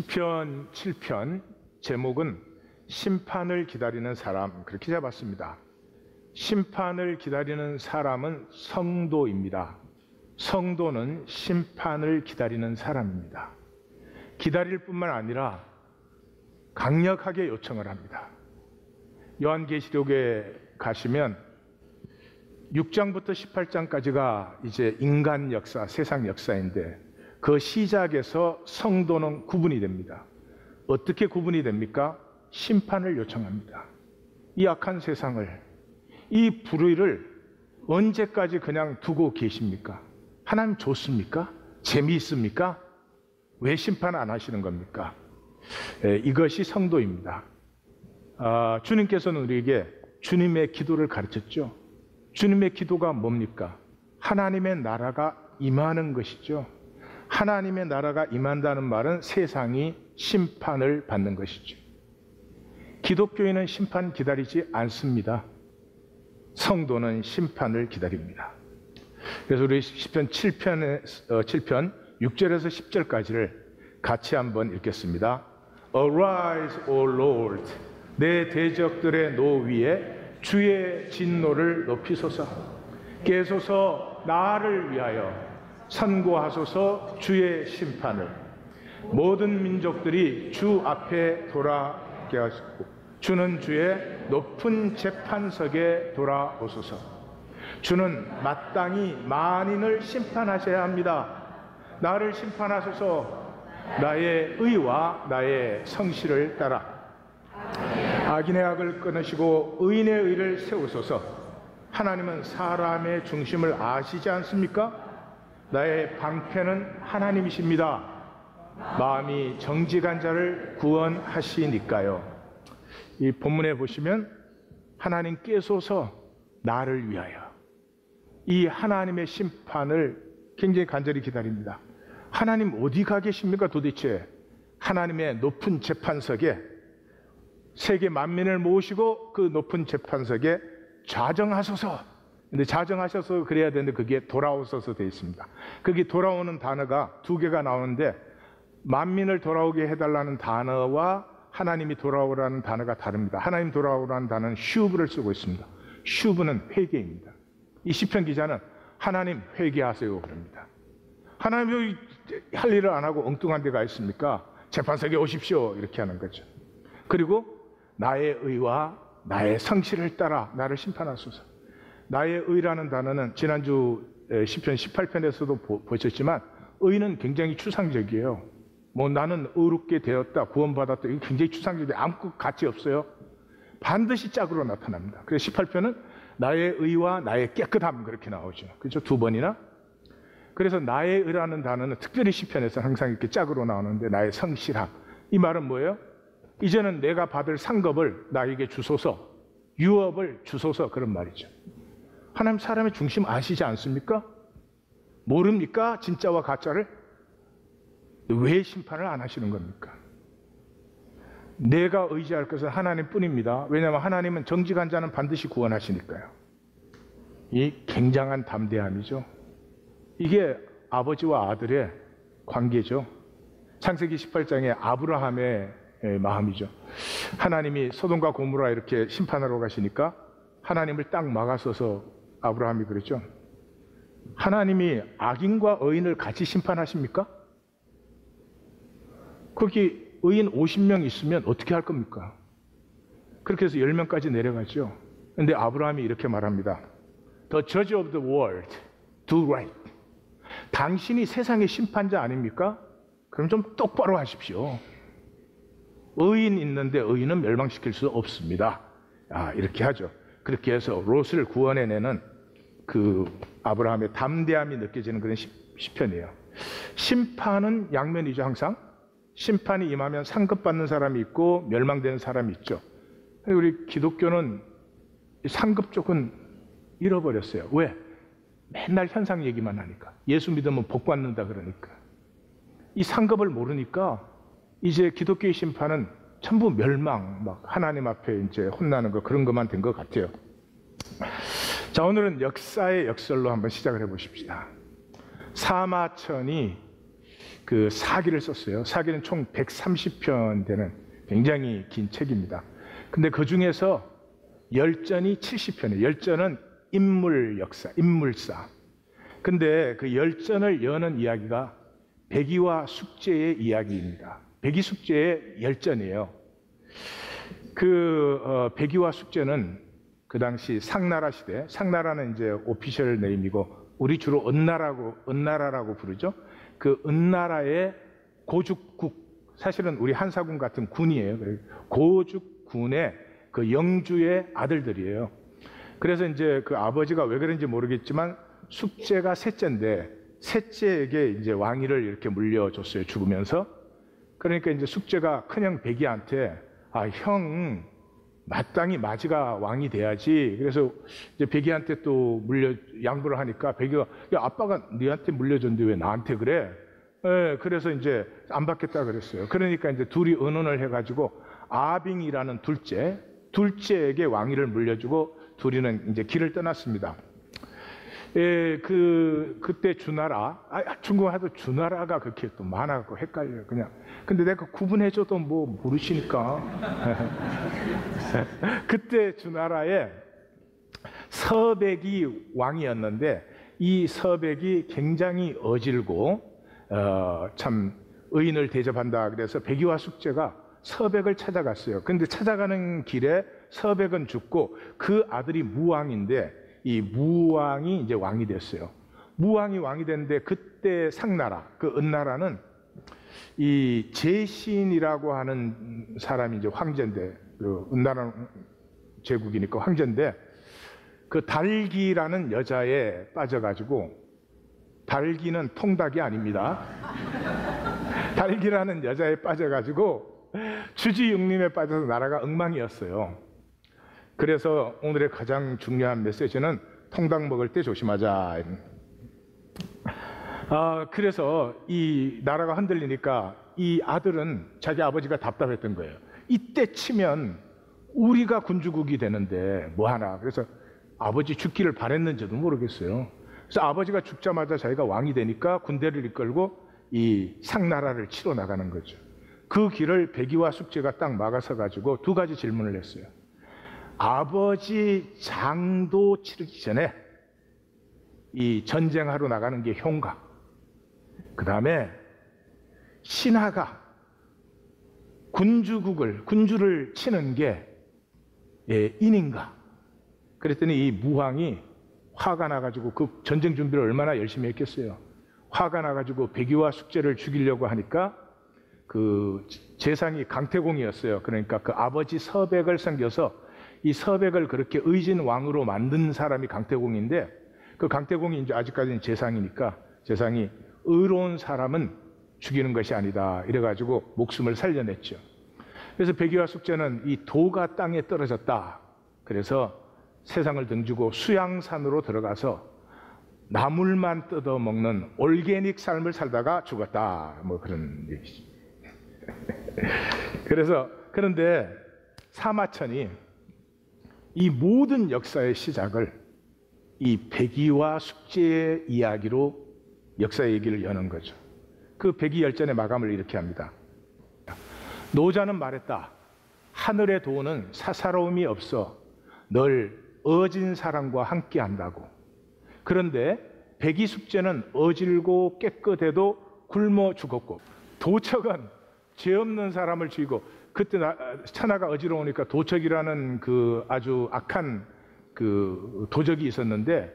시편 7편 제목은 심판을 기다리는 사람, 그렇게 잡았습니다. 심판을 기다리는 사람은 성도입니다. 성도는 심판을 기다리는 사람입니다. 기다릴 뿐만 아니라 강력하게 요청을 합니다. 요한계시록에 가시면 6장부터 18장까지가 이제 인간 역사, 세상 역사인데 그 시작에서 성도는 구분이 됩니다. 어떻게 구분이 됩니까? 심판을 요청합니다. 이 악한 세상을, 이 불의를 언제까지 그냥 두고 계십니까? 하나님 좋습니까? 재미있습니까? 왜 심판 안 하시는 겁니까? 이것이 성도입니다. 주님께서는 우리에게 주님의 기도를 가르쳤죠. 주님의 기도가 뭡니까? 하나님의 나라가 임하는 것이죠. 하나님의 나라가 임한다는 말은 세상이 심판을 받는 것이죠. 기독교인은 심판 기다리지 않습니다. 성도는 심판을 기다립니다. 그래서 우리 시편 7편 6절에서 10절까지를 같이 한번 읽겠습니다. Arise, O Lord, 내 대적들의 노 위에 주의 진노를 높이소서. 깨소서 나를 위하여 선고하소서 주의 심판을. 모든 민족들이 주 앞에 돌아오게 하시고 주는 주의 높은 재판석에 돌아오소서. 주는 마땅히 만인을 심판하셔야 합니다. 나를 심판하소서. 나의 의와 나의 성실을 따라 악인의 악을 끊으시고 의인의 의를 세우소서. 하나님은 사람의 중심을 아시지 않습니까? 나의 방패는 하나님이십니다. 마음이 정직한 자를 구원하시니까요. 이 본문에 보시면 하나님께서서 나를 위하여, 이 하나님의 심판을 굉장히 간절히 기다립니다. 하나님 어디 가 계십니까 도대체? 하나님의 높은 재판석에 세계 만민을 모으시고 그 높은 재판석에 좌정하소서. 근데 좌정하셔서 그래야 되는데 그게 돌아오소서 되어 있습니다. 그게 돌아오는 단어가 두 개가 나오는데 만민을 돌아오게 해달라는 단어와 하나님이 돌아오라는 단어가 다릅니다. 하나님 돌아오라는 단어는 슈브를 쓰고 있습니다. 슈브는 회개입니다. 이 시편 기자는 하나님 회개하세요 그럽니다. 하나님 할 일을 안 하고 엉뚱한 데가 있습니까? 재판석에 오십시오 이렇게 하는 거죠. 그리고 나의 의와 나의 성실을 따라 나를 심판하소서. 나의 의라는 단어는 지난주 시편 18편에서도 보셨지만 의는 굉장히 추상적이에요. 뭐 나는 의롭게 되었다, 구원받았다, 이거 굉장히 추상적이에요. 아무 가치 없어요. 반드시 짝으로 나타납니다. 그래서 18편은 나의 의와 나의 깨끗함 그렇게 나오죠. 그렇죠? 두 번이나. 그래서 나의 의라는 단어는 특별히 시편에서 항상 이렇게 짝으로 나오는데 나의 성실함. 이 말은 뭐예요? 이제는 내가 받을 상급을 나에게 주소서, 유업을 주소서 그런 말이죠. 하나님 사람의 중심 아시지 않습니까? 모릅니까? 진짜와 가짜를? 왜 심판을 안 하시는 겁니까? 내가 의지할 것은 하나님뿐입니다. 왜냐하면 하나님은 정직한 자는 반드시 구원하시니까요. 이 굉장한 담대함이죠. 이게 아버지와 아들의 관계죠. 창세기 18장의 아브라함의 마음이죠. 하나님이 소돔과 고모라 이렇게 심판하러 가시니까 하나님을 딱 막아서서 아브라함이 그랬죠. 하나님이 악인과 의인을 같이 심판하십니까? 거기 의인 50명 있으면 어떻게 할 겁니까? 그렇게 해서 10명까지 내려가죠. 그런데 아브라함이 이렇게 말합니다. The judge of the world, do right. 당신이 세상의 심판자 아닙니까? 그럼 좀 똑바로 하십시오. 의인 있는데 의인은 멸망시킬 수 없습니다. 이렇게 하죠. 그렇게 해서 롯을 구원해내는 그 아브라함의 담대함이 느껴지는 그런 시편이에요. 심판은 양면이죠. 항상 심판이 임하면 상급받는 사람이 있고 멸망되는 사람이 있죠. 우리 기독교는 상급 쪽은 잃어버렸어요. 왜? 맨날 현상 얘기만 하니까. 예수 믿으면 복 받는다 그러니까. 이 상급을 모르니까 이제 기독교의 심판은 전부 멸망, 막 하나님 앞에 이제 혼나는 거 그런 것만 된 것 같아요. 자, 오늘은 역사의 역설로 한번 시작을 해보십시다. 사마천이 그 사기를 썼어요. 사기는 총 130편 되는 굉장히 긴 책입니다. 근데 그 중에서 열전이 70편이에요. 열전은 인물 역사, 인물사. 근데 그 열전을 여는 이야기가 백의와 숙제의 이야기입니다. 백의 숙제의 열전이에요. 백의와 숙제는 그 당시 상나라 시대, 상나라는 이제 오피셜 네임이고 우리 주로 은나라라고 부르죠. 그 은나라의 고죽국, 사실은 우리 한사군 같은 군이에요. 고죽군의 그 영주의 아들들이에요. 그래서 이제 그 아버지가 왜 그런지 모르겠지만 숙제가 셋째인데 셋째에게 이제 왕위를 이렇게 물려줬어요. 죽으면서. 그러니까 이제 숙제가 큰형 백의한테 형 마땅히 마지가 왕이 돼야지. 그래서 이제 백의한테 또 양보를 하니까 백의가 야 아빠가 네한테 물려줬는데 왜 나한테 그래? 그래서 이제 안 받겠다 그랬어요. 그러니까 이제 둘이 의논을 해가지고 아빙이라는 둘째에게 왕위를 물려주고 둘이는 이제 길을 떠났습니다. 그때 주나라, 중국 하도 주나라가 그렇게 또 많아갖고 헷갈려요, 그냥. 근데 내가 구분해줘도 뭐 모르시니까. 그때 주나라에 서백이 왕이었는데 이 서백이 굉장히 어질고, 참 의인을 대접한다. 그래서 백의와 숙제가 서백을 찾아갔어요. 근데 찾아가는 길에 서백은 죽고 그 아들이 무왕인데 이 무왕이 이제 왕이 됐어요. 무왕이 왕이 됐는데 그때 상나라, 그 은나라는 이 제신이라고 하는 사람이 이제 황제인데, 그 은나라 제국이니까 황제인데 그 달기라는 여자에 빠져가지고, 달기는 통닭이 아닙니다. 달기라는 여자에 빠져가지고 주지육림에 빠져서 나라가 엉망이었어요. 그래서 오늘의 가장 중요한 메시지는 통닭 먹을 때 조심하자. 그래서 이 나라가 흔들리니까 이 아들은 자기 아버지가 답답했던 거예요. 이때 치면 우리가 군주국이 되는데 뭐하나. 그래서 아버지 죽기를 바랬는지도 모르겠어요. 그래서 아버지가 죽자마자 자기가 왕이 되니까 군대를 이끌고 이 상나라를 치러 나가는 거죠. 그 길을 백의와 숙제가 딱 막아서 가지고 두 가지 질문을 했어요. 아버지 장도 치르기 전에 이 전쟁하러 나가는 게 형가, 그 다음에 신하가 군주를 치는 게 인인가. 그랬더니 이 무왕이 화가 나가지고 그 전쟁 준비를 얼마나 열심히 했겠어요. 화가 나가지고 백의와 숙제를 죽이려고 하니까 그 재상이 강태공이었어요. 그러니까 그 아버지 서백을 섬겨서 이 서백을 그렇게 의진 왕으로 만든 사람이 강태공인데, 그 강태공이 이제 아직까지는 재상이니까 재상이 의로운 사람은 죽이는 것이 아니다 이래가지고 목숨을 살려냈죠. 그래서 백의와 숙제는 이 도가 땅에 떨어졌다. 그래서 세상을 등지고 수양산으로 들어가서 나물만 뜯어먹는 올게닉 삶을 살다가 죽었다. 뭐 그런 얘기죠. 그런데 사마천이 이 모든 역사의 시작을 이 백의와 숙제의 이야기로 역사의 얘기를 여는 거죠. 그 백의 열전의 마감을 이렇게 합니다. 노자는 말했다. 하늘의 도는 사사로움이 없어 널 어진 사람과 함께 한다고. 그런데 백의 숙제는 어질고 깨끗해도 굶어 죽었고, 도척은 죄 없는 사람을 죽이고, 그때 천하가 어지러우니까 도척이라는 그 아주 악한 그 도적이 있었는데,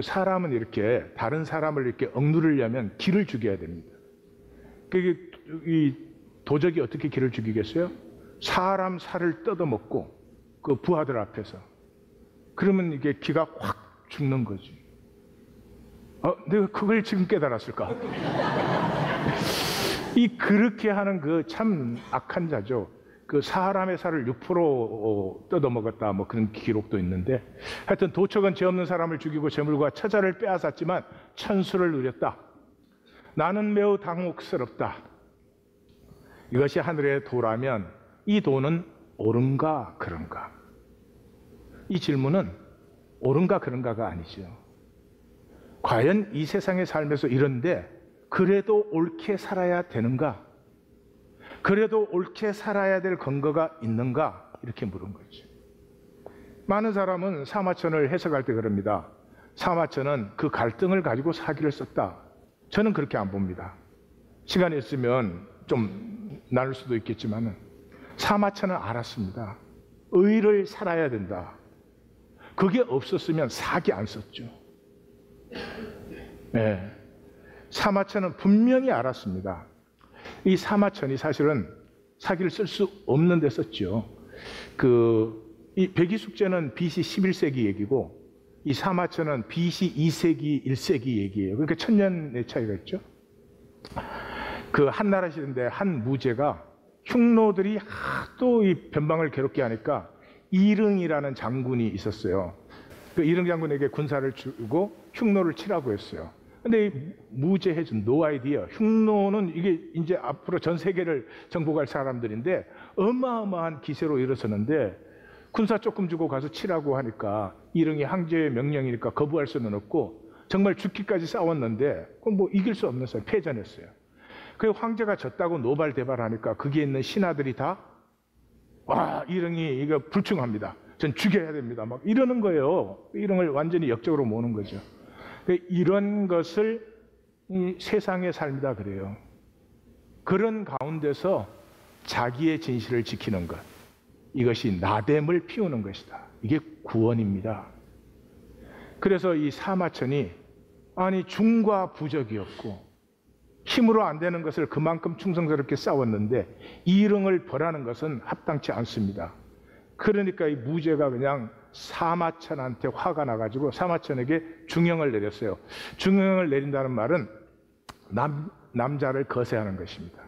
사람은 이렇게 다른 사람을 이렇게 억누르려면 기를 죽여야 됩니다. 이 도적이 어떻게 기를 죽이겠어요? 사람 살을 뜯어먹고 그 부하들 앞에서. 그러면 이게 기가 확 죽는 거지. 내가 그걸 지금 깨달았을까? 그렇게 하는 그 참 악한 자죠. 그 사람의 살을 6% 뜯어먹었다, 뭐 그런 기록도 있는데, 하여튼 도척은 죄 없는 사람을 죽이고 재물과 처자를 빼앗았지만 천수를 누렸다. 나는 매우 당혹스럽다. 이것이 하늘의 도라면 이 도는 옳은가 그런가? 이 질문은 옳은가 그런가가 아니죠. 과연 이 세상의 삶에서 이런데 그래도 옳게 살아야 되는가? 그래도 옳게 살아야 될 근거가 있는가? 이렇게 물은 거죠. 많은 사람은 사마천을 해석할 때 그럽니다. 사마천은 그 갈등을 가지고 사기를 썼다. 저는 그렇게 안 봅니다. 시간이 있으면 좀 나눌 수도 있겠지만 사마천은 알았습니다. 의를 살아야 된다. 그게 없었으면 사기 안 썼죠. 네. 사마천은 분명히 알았습니다. 이 사마천이 사실은 사기를 쓸 수 없는 데 썼죠. 이 백이숙제는 BC 11세기 얘기고 이 사마천은 BC 2세기 1세기 얘기예요. 그러니까 1000년의 차이가 있죠. 그 한나라 시대인데 한 무제가 흉노들이 하도 이 변방을 괴롭게 하니까 이릉이라는 장군이 있었어요. 그 이릉 장군에게 군사를 주고 흉노를 치라고 했어요. 근데 이 무제 해준 노 아이디어. 흉노는 이게 이제 앞으로 전 세계를 정복할 사람들인데 어마어마한 기세로 일어서는데 군사 조금 주고 가서 치라고 하니까 이릉이 황제의 명령이니까 거부할 수는 없고 정말 죽기까지 싸웠는데 그건 뭐 이길 수 없는 싸움, 패전했어요. 그리고 황제가 졌다고 노발대발하니까 거기에 있는 신하들이 다 와, 이릉이 이거 불충합니다. 전 죽여야 됩니다. 막 이러는 거예요. 이릉을 완전히 역적으로 모는 거죠. 이런 것을 이 세상의 삶이다 그래요. 그런 가운데서 자기의 진실을 지키는 것, 이것이 나됨을 피우는 것이다. 이게 구원입니다. 그래서 이 사마천이 아니 중과 부적이었고 힘으로 안 되는 것을 그만큼 충성스럽게 싸웠는데 이릉을 벌하는 것은 합당치 않습니다. 그러니까 이 무제가 그냥 사마천한테 화가 나가지고 사마천에게 중형을 내렸어요. 중형을 내린다는 말은 남자를 거세하는 것입니다.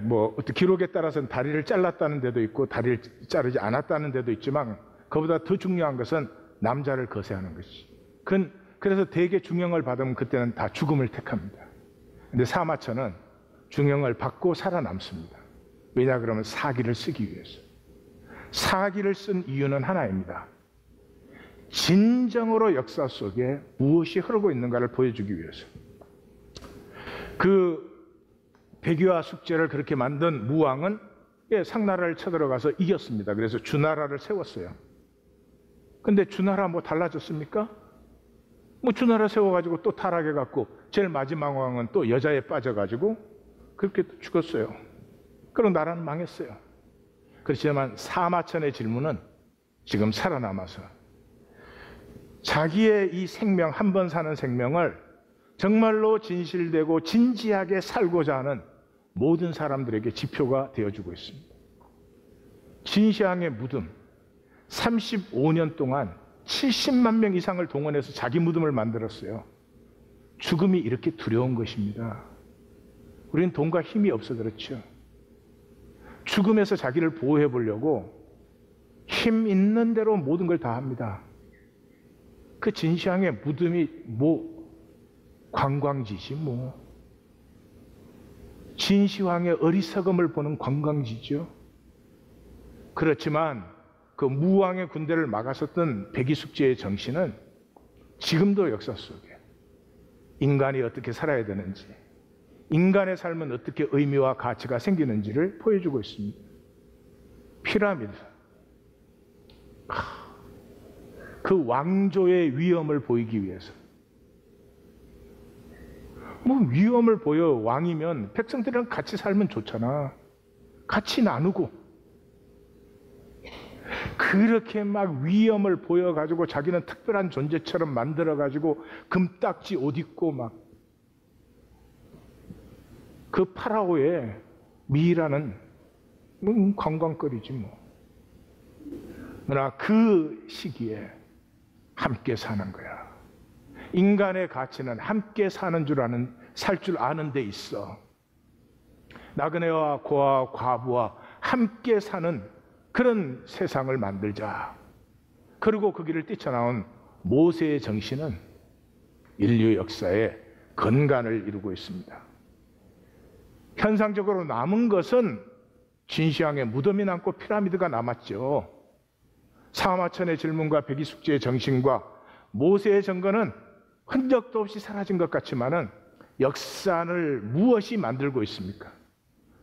뭐 어떤 기록에 따라서는 다리를 잘랐다는 데도 있고 다리를 자르지 않았다는 데도 있지만 그보다 더 중요한 것은 남자를 거세하는 것이. 그래서 대개 중형을 받으면 그때는 다 죽음을 택합니다. 근데 사마천은 중형을 받고 살아남습니다. 왜냐 그러면 사기를 쓰기 위해서. 사기를 쓴 이유는 하나입니다. 진정으로 역사 속에 무엇이 흐르고 있는가를 보여주기 위해서. 그 백유와 숙제를 그렇게 만든 무왕은 상나라를 쳐들어가서 이겼습니다. 그래서 주나라를 세웠어요. 근데 주나라 뭐 달라졌습니까? 뭐 주나라 세워가지고 또 타락해갖고 제일 마지막 왕은 또 여자에 빠져가지고 그렇게 죽었어요. 그럼 나라는 망했어요. 그렇지만 사마천의 질문은 지금 살아남아서 자기의 이 생명, 한 번 사는 생명을 정말로 진실되고 진지하게 살고자 하는 모든 사람들에게 지표가 되어주고 있습니다. 진시황의 무덤, 35년 동안 70만 명 이상을 동원해서 자기 무덤을 만들었어요. 죽음이 이렇게 두려운 것입니다. 우리는 돈과 힘이 없어 그렇죠. 죽음에서 자기를 보호해 보려고 힘 있는 대로 모든 걸 다 합니다. 그 진시황의 무덤이 뭐 관광지지 뭐. 진시황의 어리석음을 보는 관광지죠. 그렇지만 그 무왕의 군대를 막았었던 백이숙제의 정신은 지금도 역사 속에 인간이 어떻게 살아야 되는지, 인간의 삶은 어떻게 의미와 가치가 생기는지를 보여주고 있습니다. 피라미드. 그 왕조의 위엄을 보이기 위해서. 뭐 위엄을 보여. 왕이면 백성들이랑 같이 살면 좋잖아. 같이 나누고. 그렇게 막 위엄을 보여가지고 자기는 특별한 존재처럼 만들어가지고 금딱지 옷 입고 막 그 파라오의 미이라는 관광거리지 뭐. 그러나 그 시기에 함께 사는 거야. 인간의 가치는 함께 사는 살 줄 아는 데 있어. 나그네와 고아와 과부와 함께 사는 그런 세상을 만들자. 그리고 그 길을 뛰쳐나온 모세의 정신은 인류 역사의 근간을 이루고 있습니다. 현상적으로 남은 것은 진시황의 무덤이 남고 피라미드가 남았죠. 사마천의 질문과 백이숙제의 정신과 모세의 정거는 흔적도 없이 사라진 것 같지만은 역사를 무엇이 만들고 있습니까?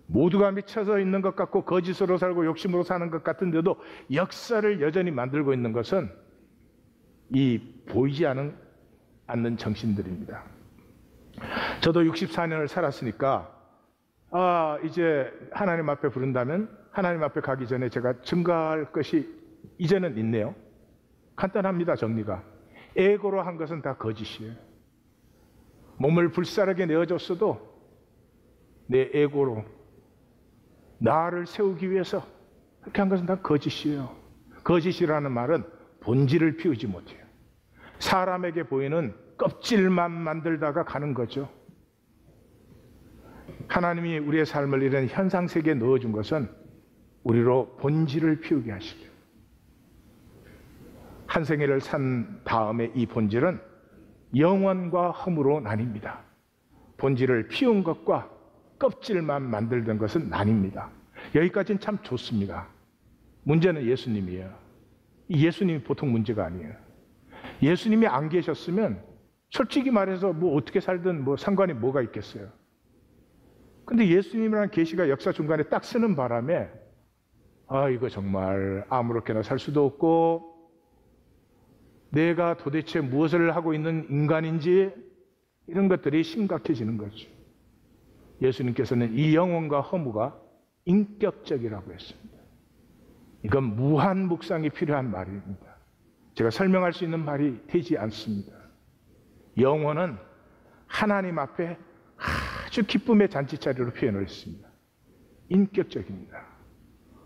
모두가 미쳐서 있는 것 같고 거짓으로 살고 욕심으로 사는 것 같은데도 역사를 여전히 만들고 있는 것은 이 보이지 않는 정신들입니다. 저도 64년을 살았으니까 이제 하나님 앞에 부른다면 하나님 앞에 가기 전에 제가 증거할 것이 이제는 있네요. 간단합니다. 정리가. 에고로 한 것은 다 거짓이에요. 몸을 불사르게 내어줬어도 내 에고로 나를 세우기 위해서 그렇게 한 것은 다 거짓이에요. 거짓이라는 말은 본질을 피우지 못해요. 사람에게 보이는 껍질만 만들다가 가는 거죠. 하나님이 우리의 삶을 이런 현상세계에 넣어준 것은 우리로 본질을 피우게 하시죠. 한 생애를 산 다음에 이 본질은 영원과 허무로 나뉩니다. 본질을 피운 것과 껍질만 만들던 것은 나뉩니다. 여기까지는 참 좋습니다. 문제는 예수님이에요. 예수님이 보통 문제가 아니에요. 예수님이 안 계셨으면 솔직히 말해서 뭐 어떻게 살든 뭐 상관이 뭐가 있겠어요. 근데 예수님이라는 계시가 역사 중간에 딱 쓰는 바람에 이거 정말 아무렇게나 살 수도 없고 내가 도대체 무엇을 하고 있는 인간인지 이런 것들이 심각해지는 거죠. 예수님께서는 이 영혼과 허무가 인격적이라고 했습니다. 이건 무한 묵상이 필요한 말입니다. 제가 설명할 수 있는 말이 되지 않습니다. 영혼은 하나님 앞에 아주 기쁨의 잔치자리로 표현을 했습니다. 인격적입니다.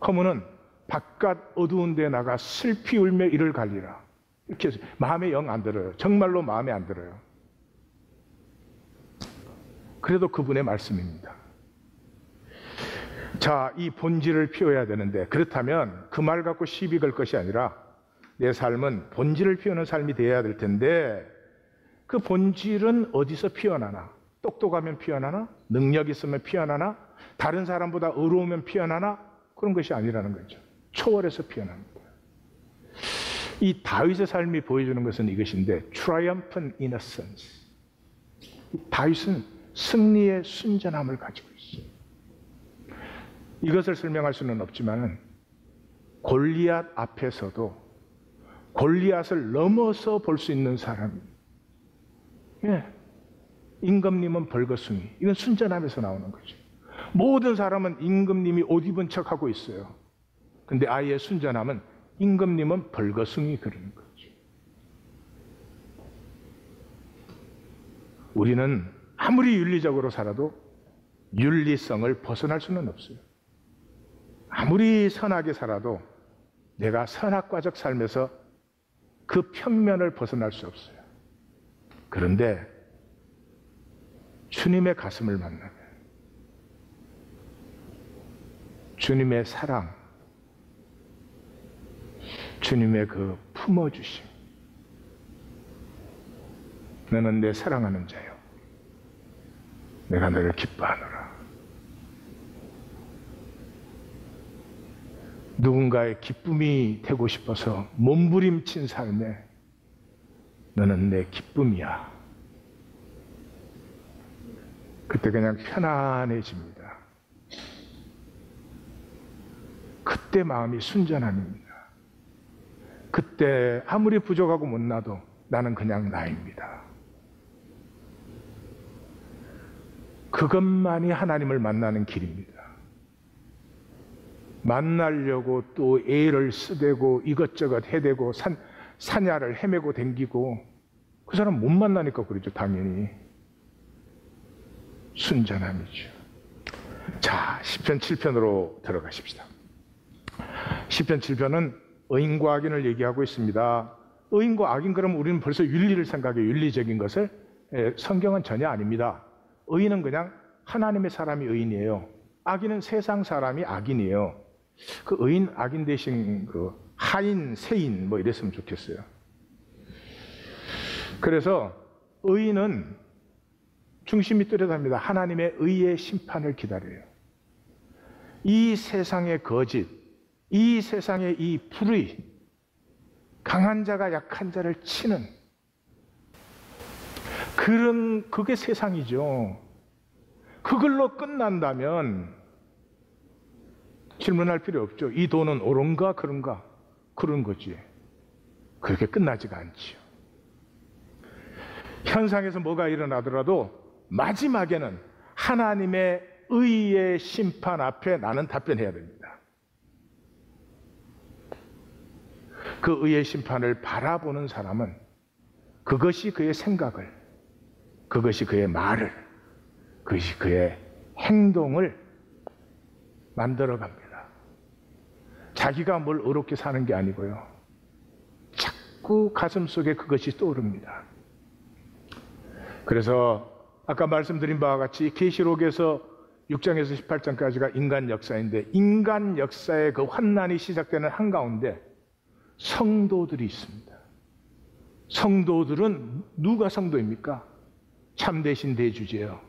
허무는 바깥 어두운 데 나가 슬피 울며 이를 갈리라. 이렇게 해서 마음에 영 안 들어요. 정말로 마음에 안 들어요. 그래도 그분의 말씀입니다. 자, 이 본질을 피워야 되는데 그렇다면 그 말 갖고 시비 걸 것이 아니라 내 삶은 본질을 피우는 삶이 되어야 될 텐데 그 본질은 어디서 피어나나? 똑똑하면 피어나나? 능력 있으면 피어나나? 다른 사람보다 의로우면 피어나나? 그런 것이 아니라는 거죠. 초월해서 피어납니다. 이 다윗의 삶이 보여주는 것은 이것인데 triumphant innocence. 다윗은 승리의 순전함을 가지고 있어요. 이것을 설명할 수는 없지만 골리앗 앞에서도 골리앗을 넘어서 볼 수 있는 사람입니다. 임금님은 벌거숭이. 이건 순전함에서 나오는 거죠. 모든 사람은 임금님이 옷 입은 척하고 있어요. 근데 아이의 순전함은 임금님은 벌거숭이 그러는 거죠. 우리는 아무리 윤리적으로 살아도 윤리성을 벗어날 수는 없어요. 아무리 선하게 살아도 내가 선악과적 삶에서 그 평면을 벗어날 수 없어요. 그런데 주님의 가슴을 만나면 주님의 사랑, 주님의 그 품어주심, 너는 내 사랑하는 자요, 내가 너를 기뻐하노라. 누군가의 기쁨이 되고 싶어서 몸부림친 삶에 너는 내 기쁨이야. 그때 그냥 편안해집니다. 그때 마음이 순전함입니다. 그때 아무리 부족하고 못나도 나는 그냥 나입니다. 그것만이 하나님을 만나는 길입니다. 만나려고 또 애를 쓰대고 이것저것 해대고 산야를 헤매고 댕기고 그 사람 못 만나니까 그러죠. 당연히. 순전함이죠. 자, 시편 7편으로 들어가십시다. 시편 7편은 의인과 악인을 얘기하고 있습니다. 의인과 악인 그러면 우리는 벌써 윤리를 생각해요. 윤리적인 것을. 성경은 전혀 아닙니다. 의인은 그냥 하나님의 사람이 의인이에요. 악인은 세상 사람이 악인이에요. 그 의인, 악인 대신 그 하인, 세인 뭐 이랬으면 좋겠어요. 그래서 의인은 중심이 뚜렷합니다. 하나님의 의의 심판을 기다려요. 이 세상의 거짓, 이 세상의 이 불의, 강한 자가 약한 자를 치는 그게 세상이죠. 그걸로 끝난다면 질문할 필요 없죠. 이 돈은 옳은가 그런가? 그런 거지. 그렇게 끝나지가 않지요. 현상에서 뭐가 일어나더라도 마지막에는 하나님의 의의 심판 앞에 나는 답변해야 됩니다. 그 의의 심판을 바라보는 사람은 그것이 그의 생각을, 그것이 그의 말을, 그것이 그의 행동을 만들어 갑니다. 자기가 뭘 어렵게 사는 게 아니고요. 자꾸 가슴속에 그것이 떠오릅니다. 그래서 아까 말씀드린 바와 같이 계시록에서 6장에서 18장까지가 인간 역사인데, 인간 역사의 그 환난이 시작되는 한가운데 성도들이 있습니다. 성도들은 누가 성도입니까? 참되신 대주제여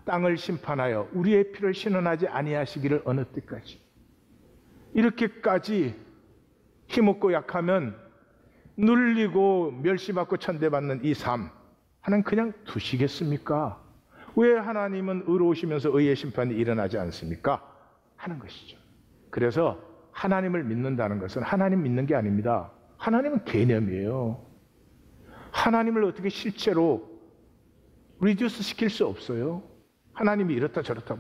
땅을 심판하여 우리의 피를 신원하지 아니하시기를 어느 때까지. 이렇게까지 힘없고 약하면 눌리고 멸시받고 천대받는 이 삶, 하나님 그냥 두시겠습니까? 왜 하나님은 의로우시면서 의의 심판이 일어나지 않습니까? 하는 것이죠. 그래서 하나님을 믿는다는 것은 하나님 믿는 게 아닙니다. 하나님은 개념이에요. 하나님을 어떻게 실제로 리듀스 시킬 수 없어요. 하나님이 이렇다 저렇다.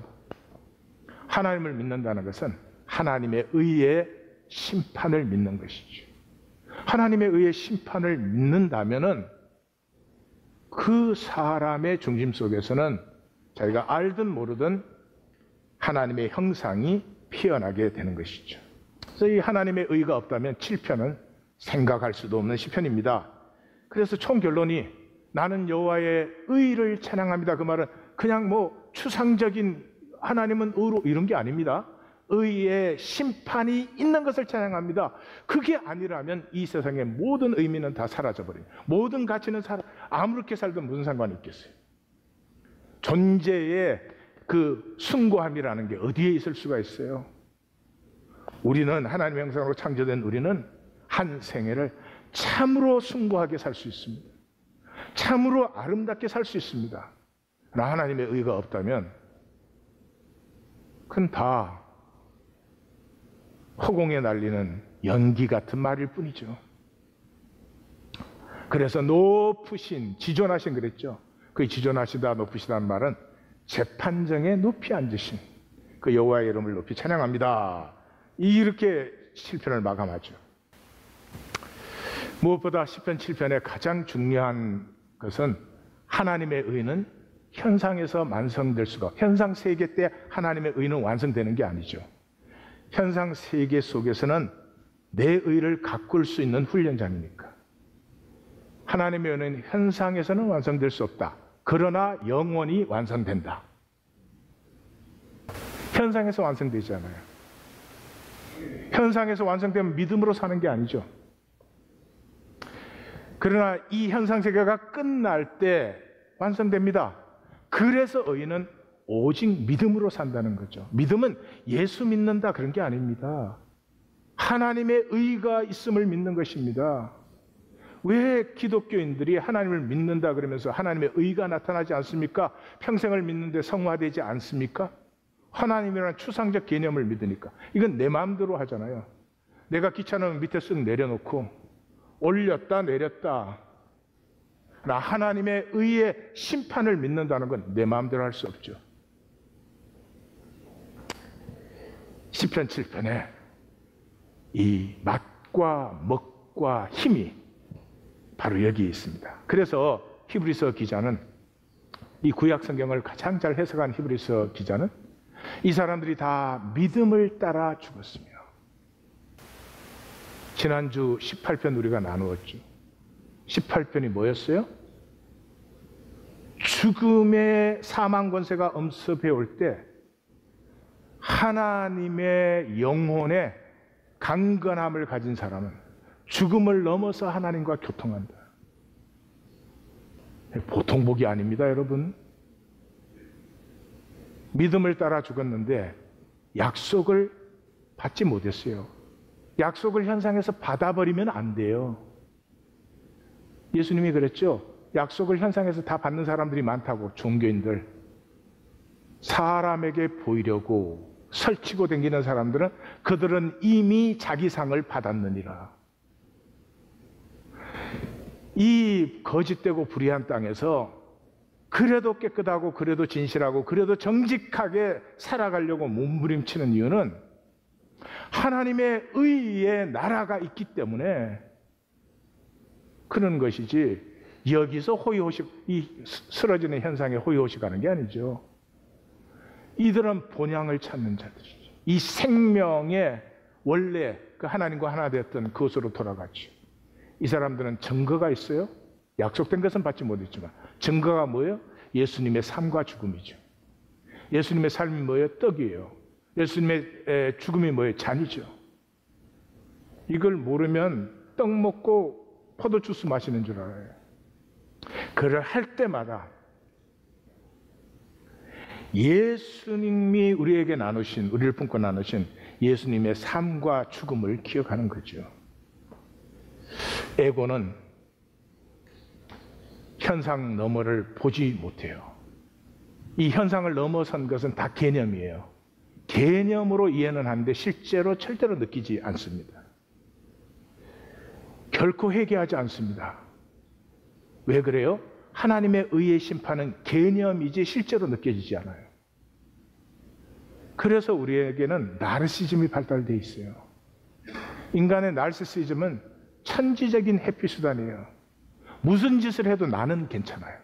하나님을 믿는다는 것은 하나님의 의의 심판을 믿는 것이죠. 하나님의 의의 심판을 믿는다면은 그 사람의 중심 속에서는 자기가 알든 모르든 하나님의 형상이 피어나게 되는 것이죠. 그래서 이 하나님의 의가 없다면 7편은 생각할 수도 없는 시편입니다. 그래서 총 결론이 나는 여호와의 의를 찬양합니다. 그 말은 그냥 뭐 추상적인 하나님은 의로 이런 게 아닙니다. 의의 심판이 있는 것을 찬양합니다. 그게 아니라면 이 세상의 모든 의미는 다 사라져버려요. 모든 가치는 아무렇게 살든 무슨 상관이 있겠어요. 존재의 그 숭고함이라는 게 어디에 있을 수가 있어요. 우리는 하나님의 형상으로 창조된 우리는 한 생애를 참으로 숭고하게 살 수 있습니다. 참으로 아름답게 살 수 있습니다. 그러나 하나님의 의가 없다면 그건 다 허공에 날리는 연기 같은 말일 뿐이죠. 그래서 높으신, 지존하신 그랬죠. 그 지존하시다 높으시다는 말은 재판정에 높이 앉으신 그 여호와의 이름을 높이 찬양합니다. 이렇게 7편을 마감하죠. 무엇보다 10편 7편의 가장 중요한 것은 하나님의 의는 현상에서 완성될 수가, 현상 세계 때 하나님의 의는 완성되는 게 아니죠. 현상 세계 속에서는 내 의를 가꿀 수 있는 훈련장이니까. 하나님의 의는 현상에서는 완성될 수 없다. 그러나 영원히 완성된다. 현상에서 완성되잖아요. 현상에서 완성되면 믿음으로 사는 게 아니죠. 그러나 이 현상 세계가 끝날 때 완성됩니다. 그래서 의인은 오직 믿음으로 산다는 거죠. 믿음은 예수 믿는다 그런 게 아닙니다. 하나님의 의가 있음을 믿는 것입니다. 왜 기독교인들이 하나님을 믿는다 그러면서 하나님의 의가 나타나지 않습니까? 평생을 믿는데 성화되지 않습니까? 하나님이라는 추상적 개념을 믿으니까. 이건 내 마음대로 하잖아요. 내가 귀찮으면 밑에 쓱 내려놓고 올렸다 내렸다. 나 하나님의 의의 심판을 믿는다는 건 내 마음대로 할 수 없죠. 시편 7편에 이 맛과 먹과 힘이 바로 여기에 있습니다. 그래서 히브리서 기자는, 이 구약 성경을 가장 잘 해석한 히브리서 기자는 이 사람들이 다 믿음을 따라 죽었으며, 지난주 18편 우리가 나누었죠. 18편이 뭐였어요? 죽음의 사망 권세가 엄습해 올 때 하나님의 영혼에 강건함을 가진 사람은 죽음을 넘어서 하나님과 교통한다. 보통 복이 아닙니다, 여러분. 믿음을 따라 죽었는데 약속을 받지 못했어요. 약속을 현상에서 받아버리면 안 돼요. 예수님이 그랬죠. 약속을 현상에서 다 받는 사람들이 많다고. 종교인들, 사람에게 보이려고 설치고 다니는 사람들은 그들은 이미 자기 상을 받았느니라. 이 거짓되고 불의한 땅에서 그래도 깨끗하고 그래도 진실하고 그래도 정직하게 살아가려고 몸부림치는 이유는 하나님의 의의 나라가 있기 때문에 그런 것이지, 여기서 호의호식, 이 쓰러지는 현상에 호의호식하는 게 아니죠. 이들은 본향을 찾는 자들이죠. 이 생명의 원래 그 하나님과 하나 되었던 그것으로 돌아갔죠. 이 사람들은 증거가 있어요. 약속된 것은 받지 못했지만 증거가 뭐예요? 예수님의 삶과 죽음이죠. 예수님의 삶이 뭐예요? 떡이에요. 예수님의 죽음이 뭐예요? 잔이죠. 이걸 모르면 떡 먹고 포도주스 마시는 줄 알아요. 그를 할 때마다 예수님이 우리에게 나누신, 우리를 품고 나누신 예수님의 삶과 죽음을 기억하는 거죠. 에고는 현상 너머를 보지 못해요. 이 현상을 넘어선 것은 다 개념이에요. 개념으로 이해는 하는데 실제로 절대로 느끼지 않습니다. 결코 회개하지 않습니다. 왜 그래요? 하나님의 의의 심판은 개념이지 실제로 느껴지지 않아요. 그래서 우리에게는 나르시즘이 발달되어 있어요. 인간의 나르시즘은 천지적인 회피 수단이에요. 무슨 짓을 해도 나는 괜찮아요.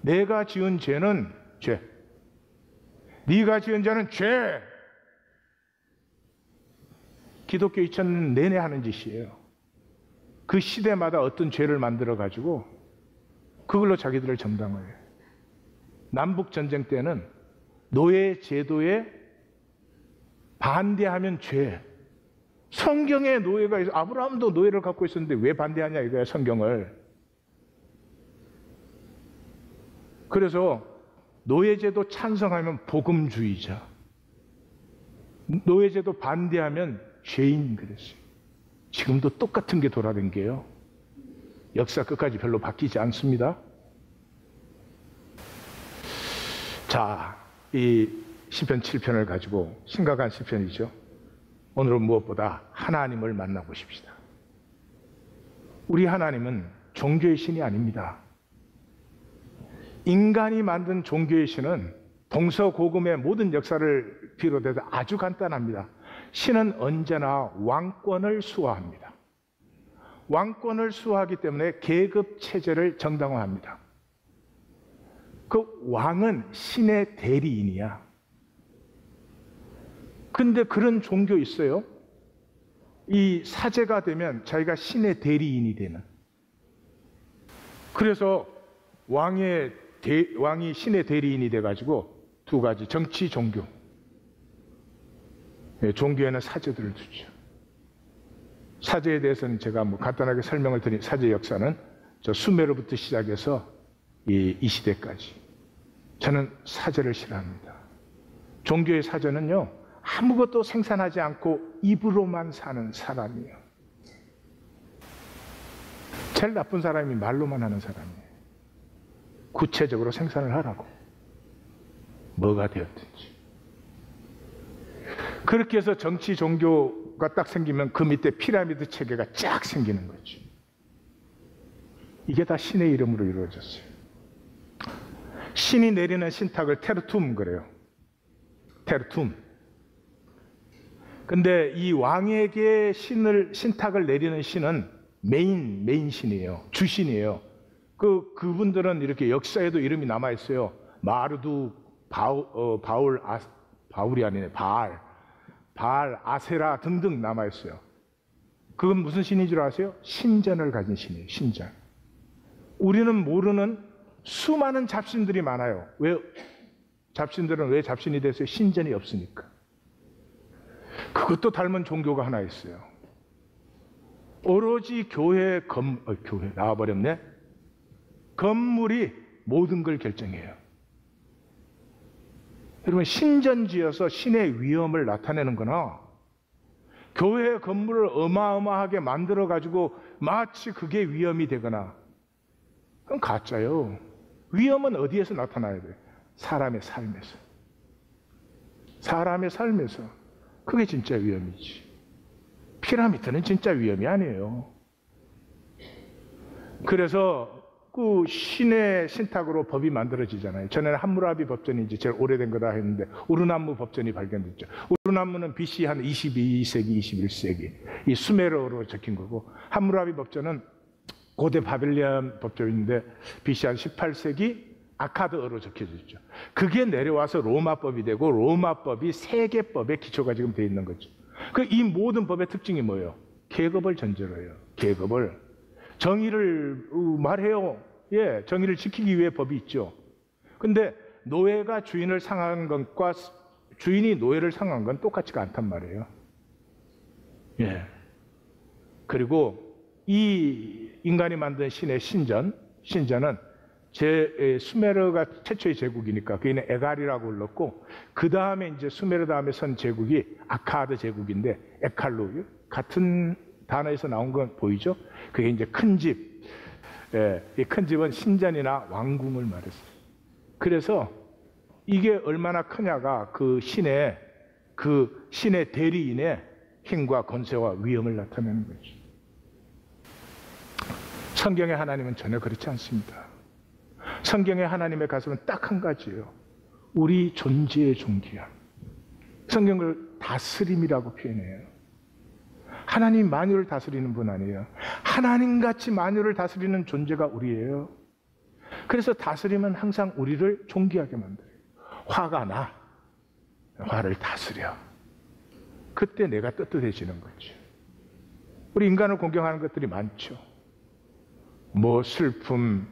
내가 지은 죄는 죄. 네가 지은 죄는 죄. 기독교 2000년 내내 하는 짓이에요. 그 시대마다 어떤 죄를 만들어가지고 그걸로 자기들을 정당화해요. 남북전쟁 때는 노예 제도에 반대하면 죄. 성경에 노예가 있어. 아브라함도 노예를 갖고 있었는데 왜 반대하냐 이거야, 성경을. 그래서 노예제도 찬성하면 복음주의자, 노예제도 반대하면 죄인 그랬어요. 지금도 똑같은 게 돌아댕겨요. 역사 끝까지 별로 바뀌지 않습니다. 자, 이 시편 7편을 가지고 심각한 시편이죠. 오늘은 무엇보다 하나님을 만나보십시다. 우리 하나님은 종교의 신이 아닙니다. 인간이 만든 종교의 신은 동서고금의 모든 역사를 비롯해서 아주 간단합니다. 신은 언제나 왕권을 수호합니다. 왕권을 수호하기 때문에 계급 체제를 정당화합니다. 그 왕은 신의 대리인이야. 근데 그런 종교 있어요. 이 사제가 되면 자기가 신의 대리인이 되는. 그래서 왕이 신의 대리인이 돼가지고 두 가지, 정치, 종교. 종교에는 사제들을 두죠. 사제에 대해서는 제가 간단하게 설명을 드린 사제 역사는 저 수메르부터 시작해서 이 시대까지. 저는 사제를 싫어합니다. 종교의 사제는요, 아무것도 생산하지 않고 입으로만 사는 사람이에요. 제일 나쁜 사람이 말로만 하는 사람이에요. 구체적으로 생산을 하라고. 뭐가 되었든지. 그렇게 해서 정치, 종교가 딱 생기면 그 밑에 피라미드 체계가 쫙 생기는 거죠. 이게 다 신의 이름으로 이루어졌어요. 신이 내리는 신탁을 테르툼 그래요. 테르툼. 근데 이 왕에게 신탁을 내리는 신은 메인 신이에요. 주신이에요. 그분들은 이렇게 역사에도 이름이 남아 있어요. 마르두, 바울이 아니네. 바알, 아세라 등등 남아 있어요. 그건 무슨 신인 줄 아세요? 신전을 가진 신이에요. 신전. 우리는 모르는 수많은 잡신들이 많아요. 잡신들은 왜 잡신이 됐어요? 신전이 없으니까. 그것도 닮은 종교가 하나 있어요. 오로지 교회 나와버렸네. 건물이 모든 걸 결정해요. 여러분, 신전 지어서 신의 위엄을 나타내는 거나 교회 건물을 어마어마하게 만들어가지고 마치 그게 위엄이 되거나 그건 가짜요. 위험은 어디에서 나타나야 돼요? 사람의 삶에서. 사람의 삶에서. 그게 진짜 위험이지. 피라미드는 진짜 위험이 아니에요. 그래서 그 신의 신탁으로 법이 만들어지잖아요. 전에는 함무라비 법전이 이제 제일 오래된 거다 했는데 우르남무 법전이 발견됐죠. 우르남무는 BC 한 22세기, 21세기 이 수메르어로 적힌 거고, 함무라비 법전은 고대 바벨리안 법전인데 BC 한 18세기 아카드어로 적혀졌죠. 그게 내려와서 로마법이 되고, 로마법이 세계법의 기초가 지금 되어 있는 거죠. 그 이 모든 법의 특징이 뭐예요? 계급을 전제로 해요. 계급을. 정의를 말해요. 예, 정의를 지키기 위해 법이 있죠. 근데 노예가 주인을 상한 것과 주인이 노예를 상한 건 똑같지가 않단 말이에요. 예. 그리고 이 인간이 만든 신의 신전은 수메르가 최초의 제국이니까 그게는 에갈이라고 불렀고, 그 다음에 이제 수메르 다음에 선 제국이 아카드 제국인데, 에칼루 같은 단어에서 나온 건 보이죠? 그게 이제 큰 집. 예, 이 큰 집은 신전이나 왕궁을 말했어요. 그래서 이게 얼마나 크냐가 그 신의 대리인의 힘과 권세와 위엄을 나타내는 거죠. 성경의 하나님은 전혀 그렇지 않습니다. 성경의 하나님의 가슴은 딱 한 가지예요. 우리 존재의 존귀함. 성경을 다스림이라고 표현해요. 하나님 만유를 다스리는 분 아니에요. 하나님같이 만유를 다스리는 존재가 우리예요. 그래서 다스림은 항상 우리를 존귀하게 만들어요. 화가 나. 화를 다스려. 그때 내가 떳떳해지는 거죠. 우리 인간을 공경하는 것들이 많죠. 뭐 슬픔,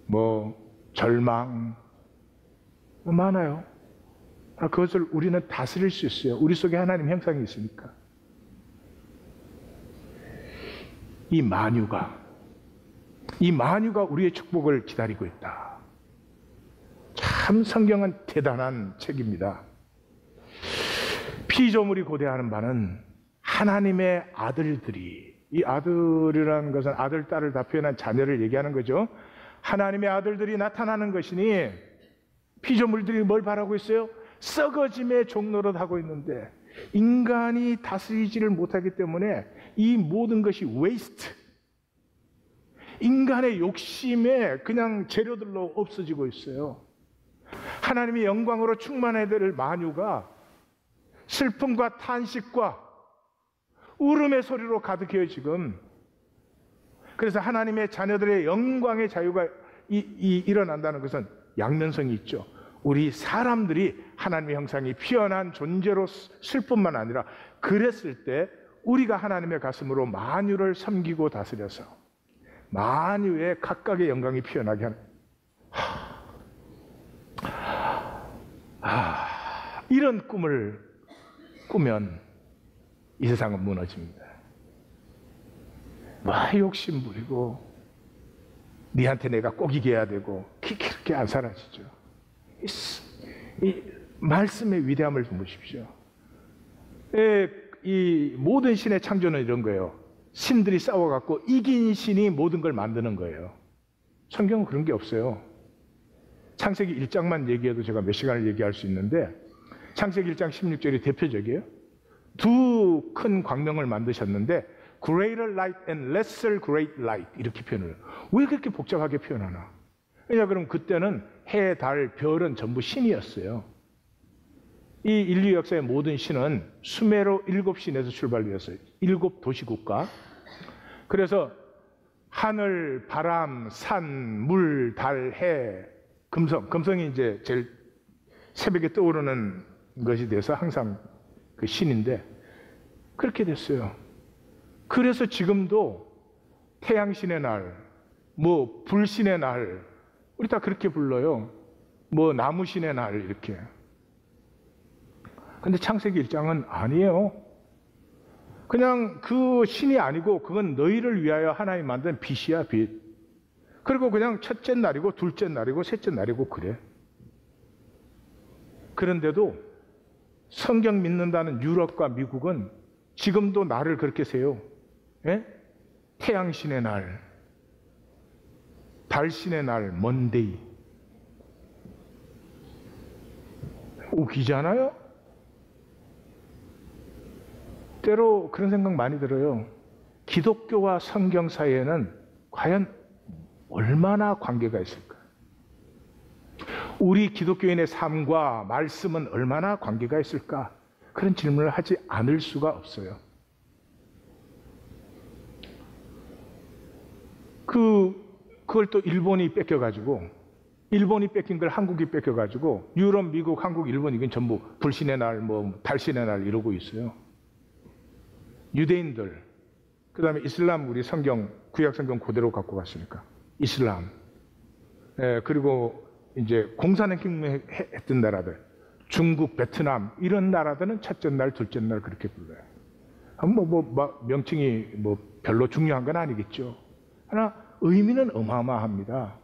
뭐 절망, 많아요. 그것을 우리는 다스릴 수 있어요. 우리 속에 하나님 형상이 있으니까. 이 만유가 우리의 축복을 기다리고 있다. 참 성경은 대단한 책입니다. 피조물이 고대하는 바는 하나님의 아들들이, 이 아들이라는 것은 아들, 딸을 다 표현한 자녀를 얘기하는 거죠. 하나님의 아들들이 나타나는 것이니, 피조물들이 뭘 바라고 있어요? 썩어짐의 종노릇하고 있는데 인간이 다스리지를 못하기 때문에 이 모든 것이 웨이스트, 인간의 욕심에 그냥 재료들로 없어지고 있어요. 하나님의 영광으로 충만해야 될 만유가 슬픔과 탄식과 울음의 소리로 가득해요 지금. 그래서 하나님의 자녀들의 영광의 자유가 일어난다는 것은 양면성이 있죠. 우리 사람들이 하나님의 형상이 피어난 존재로 쓸 뿐만 아니라, 그랬을 때 우리가 하나님의 가슴으로 만유를 섬기고 다스려서 만유의 각각의 영광이 피어나게 하는, 이런 꿈을 꾸면 이 세상은 무너집니다. 욕심 부리고 니한테 내가 꼭 이겨야 되고 그렇게 안 사라지죠. 이 말씀의 위대함을 좀 보십시오. 이 모든 신의 창조는 이런 거예요. 신들이 싸워갖고 이긴 신이 모든 걸 만드는 거예요. 성경은 그런 게 없어요. 창세기 1장만 얘기해도 제가 몇 시간을 얘기할 수 있는데, 창세기 1장 16절이 대표적이에요. 두 큰 광명을 만드셨는데 Greater Light and Lesser Great Light 이렇게 표현을 해요. 왜 그렇게 복잡하게 표현하나? 왜냐 그럼 그때는 해, 달, 별은 전부 신이었어요. 이 인류 역사의 모든 신은 수메르 7신에서 출발되었어요. 7 도시국가. 그래서 하늘, 바람, 산, 물, 달, 해, 금성이 이제 제일 새벽에 떠오르는 것이 돼서 항상 그 신인데, 그렇게 됐어요. 그래서 지금도 태양신의 날, 뭐 불신의 날, 우리 다 그렇게 불러요. 뭐 나무신의 날 이렇게. 근데 창세기 1장은 아니에요. 그냥 그 신이 아니고 그건 너희를 위하여 하나님 만든 빛이야, 빛. 그리고 그냥 첫째 날이고 둘째 날이고 셋째 날이고 그래. 그런데도 성경 믿는다는 유럽과 미국은 지금도 날을 그렇게 세요. 예? 태양신의 날, 달신의 날 먼데이. 웃기잖아요? 때로 그런 생각 많이 들어요. 기독교와 성경 사이에는 과연 얼마나 관계가 있을까? 우리 기독교인의 삶과 말씀은 얼마나 관계가 있을까? 그런 질문을 하지 않을 수가 없어요. 그걸 또 일본이 뺏겨가지고, 일본이 뺏긴 걸 한국이 뺏겨가지고, 유럽, 미국, 한국, 일본 이건 전부 불신의 날, 달신의 날 이러고 있어요. 유대인들, 그 다음에 이슬람, 우리 성경, 구약 성경 그대로 갖고 갔으니까. 이슬람. 그리고 이제 공산행동했던 나라들, 중국, 베트남, 이런 나라들은 첫째 날, 둘째 날 그렇게 불러요. 명칭이 별로 중요한 건 아니겠죠. 하나, 의미는 어마어마합니다.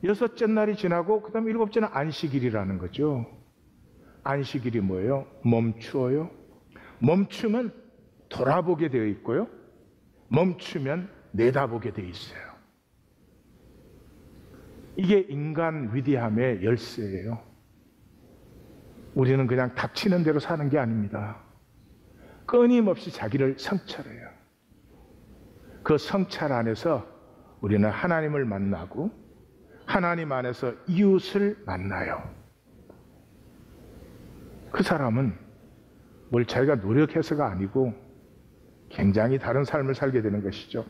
여섯째 날이 지나고, 그 다음에 일곱째는 안식일이라는 거죠. 안식일이 뭐예요? 멈추어요. 멈추면 돌아보게 되어 있고요. 멈추면 내다보게 되어 있어요. 이게 인간 위대함의 열쇠예요. 우리는 그냥 닥치는 대로 사는 게 아닙니다. 끊임없이 자기를 성찰해요. 그 성찰 안에서 우리는 하나님을 만나고 하나님 안에서 이웃을 만나요. 그 사람은 뭘 자기가 노력해서가 아니고 굉장히 다른 삶을 살게 되는 것이죠.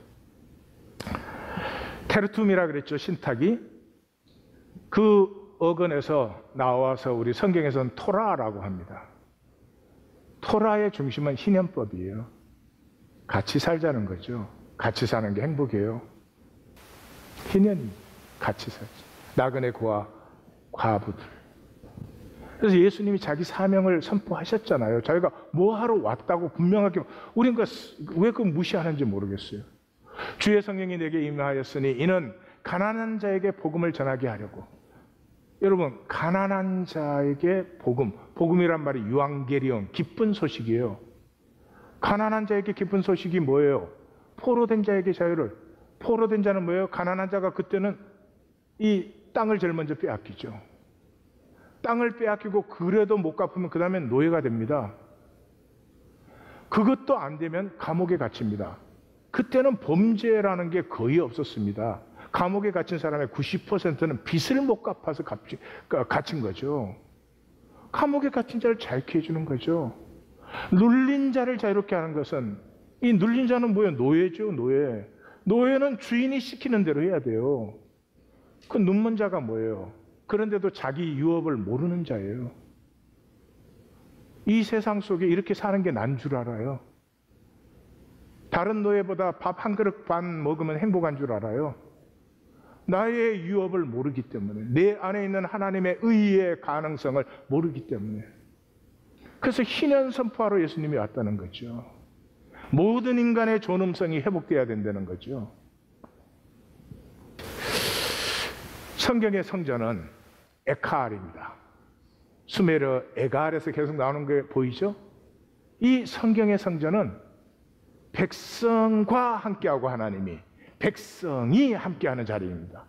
테르툼이라 그랬죠, 신탁이. 그 어근에서 나와서 우리 성경에서는 토라라고 합니다. 토라의 중심은 희년법이에요. 같이 살자는 거죠. 같이 사는 게 행복이에요. 희년이 같이 살죠. 나그네 고아, 과부들. 그래서 예수님이 자기 사명을 선포하셨잖아요. 자기가 뭐 하러 왔다고 분명하게. 우린 왜 그거 무시하는지 모르겠어요. 주의 성령이 내게 임하였으니 이는 가난한 자에게 복음을 전하게 하려고. 여러분, 가난한 자에게 복음이란 말이 유앙게리온, 기쁜 소식이에요. 가난한 자에게 기쁜 소식이 뭐예요? 포로된 자에게 자유를. 포로된 자는 뭐예요? 가난한 자가 그때는 이 땅을 제일 먼저 빼앗기죠. 땅을 빼앗기고 그래도 못 갚으면 그 다음엔 노예가 됩니다. 그것도 안 되면 감옥에 갇힙니다. 그때는 범죄라는 게 거의 없었습니다. 감옥에 갇힌 사람의 90%는 빚을 못 갚아서 갇힌 거죠. 감옥에 갇힌 자를 자유케 해주는 거죠. 눌린 자를 자유롭게 하는 것은, 이 눌린 자는 뭐예요? 노예죠, 노예. 노예는 주인이 시키는 대로 해야 돼요. 그 눈먼 자가 뭐예요? 그런데도 자기 유업을 모르는 자예요. 이 세상 속에 이렇게 사는 게 난 줄 알아요. 다른 노예보다 밥 한 그릇 반 먹으면 행복한 줄 알아요. 나의 유업을 모르기 때문에, 내 안에 있는 하나님의 의의 가능성을 모르기 때문에. 그래서 희년 선포하러 예수님이 왔다는 거죠. 모든 인간의 존엄성이 회복돼야 된다는 거죠. 성경의 성전은 에카알입니다. 수메르 에갈에서 계속 나오는 게 보이죠? 이 성경의 성전은 백성과 함께하고 하나님이, 백성이 함께하는 자리입니다.